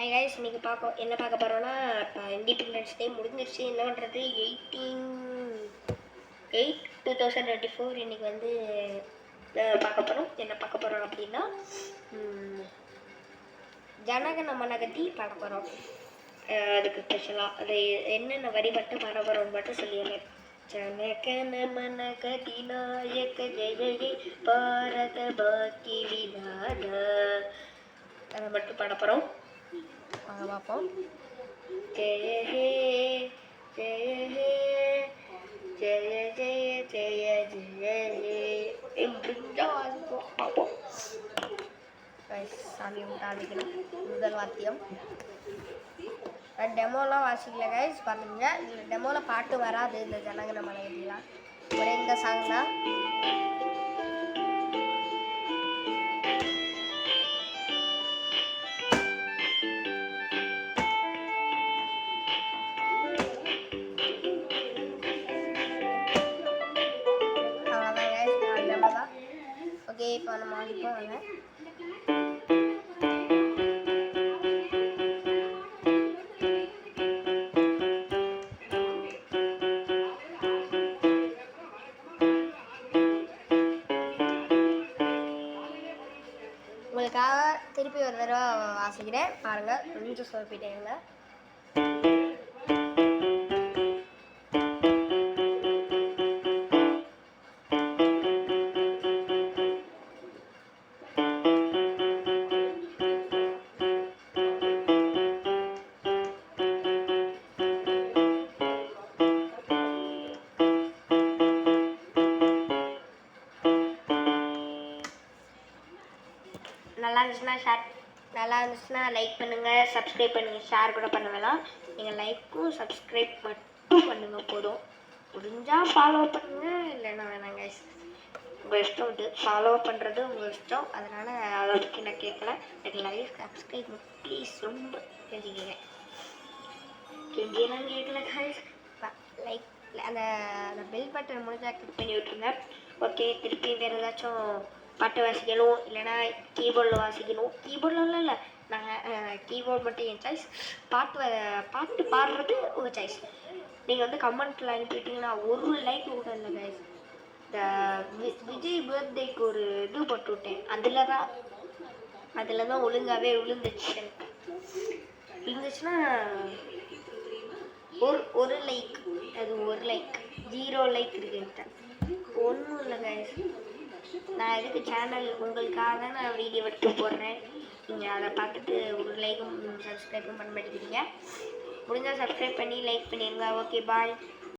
Hi guys, இன்றைக்கி என்ன பார்க்க போகிறோன்னா, இப்போ இண்டிபெண்டன்ஸ் டே முடிஞ்சிருச்சு. என்ன பண்ணுறது, 18/8/2024 இன்றைக்கி வந்து பார்க்க போகிறோம். என்ன பார்க்க போகிறோம் அப்படின்னா, ஜனகன மனகதி பார்க்க போகிறோம். அதுக்கு ஸ்பெஷலாக அது என்னென்ன வரி மட்டும் பாட போகிறோம்னு மட்டும் சொல்லிடுறேன். ஜனகன மனகதி நாயக ஜெய ஜெய பாரத பாக்கி விநாத, அதை மட்டும் பாட போகிறோம். வாங்க பார்ப்போம். ஜெய ஹே ஜெய ஹே ஜெய ஜெய ஜெய ஜெய ஹே எப்படிதான் பார்ப்போம். சாமி உண்டாடிக்கணும். முதல் வாத்தியம் டெமோலாம் வாசிக்கல கைஸ், பார்த்துங்க. இதில் டெமோவில் பாட்டு வராது. இந்த ஜனகன மனகதிலாம் ஒரே இந்த சாங் தான். ஓகே, இப்போ நம்ம ஆடிப்போம். வாங்க. உங்களுக்காக திருப்பி ஒரு தடவை வாசிக்கிறேன், பாருங்கள். கொஞ்சம் சொப்பிட்டேங்க. நல்லா இருந்துச்சுன்னா லைக் பண்ணுங்கள், சப்ஸ்கிரைப் பண்ணுங்கள். ஷேர் கூட பண்ண வேணாம். நீங்கள் லைக்கும் சப்ஸ்கிரைப் மட்டும் பண்ணுங்கள் போதும். முடிஞ்சால் ஃபாலோ பண்ணுங்கள், இல்லைன்னா வேணாங்க. உங்கள் இஷ்டம். இது ஃபாலோ பண்ணுறது உங்கள் இஷ்டம். அதனால் அளவுக்கு நான் கேட்கல. எனக்கு லைக் சப்ஸ்கிரைப் ப்ளீஸ் ரொம்ப தெரிஞ்சுக்கங்க. கெஞ்சியெல்லாம் கேட்கல கைஸ். லைக் அந்த பெல் பட்டன் முடிஞ்சால் கிளிக் பண்ணி விட்டுருங்க. ஓகே, திருப்பி வேறு ஏதாச்சும் பாட்டு வாசிக்கணும், இல்லைனா கீபோர்டில் வாசிக்கணும். கீபோர்டில் இல்லை, நாங்கள் கீபோர்டு மட்டும் என் சாய்ஸ். பாட்டு பாடுறது உங்கள் சாய்ஸ். நீங்கள் வந்து கமெண்ட்டில் அனுப்பிவிட்டிங்கன்னா ஒரு லைக் கூட இல்லை கைஸ். இந்த விஜய் பர்த்டேக்கு ஒரு இது போட்டு விட்டேன். அதில் தான் ஒழுங்காகவே விழுந்துச்சுன்னா ஒரு லைக். அது ஒரு லைக், 0 லைக் இருக்குன்ட்டு ஒன்றும் இல்லை கைஸ். நான் எதுக்கு சேனல் உங்களுக்காக தான் நான் வீடியோ எடுத்து போடுறேன். நீங்கள் அதை பார்த்துட்டு ஒரு லைக்கும் சப்ஸ்கிரைப்பும் பண்ண மாட்டேங்கிறீங்க. முடிஞ்சால் சப்ஸ்கிரைப் பண்ணி லைக் பண்ணிடுங்க. ஓகே, பாய்.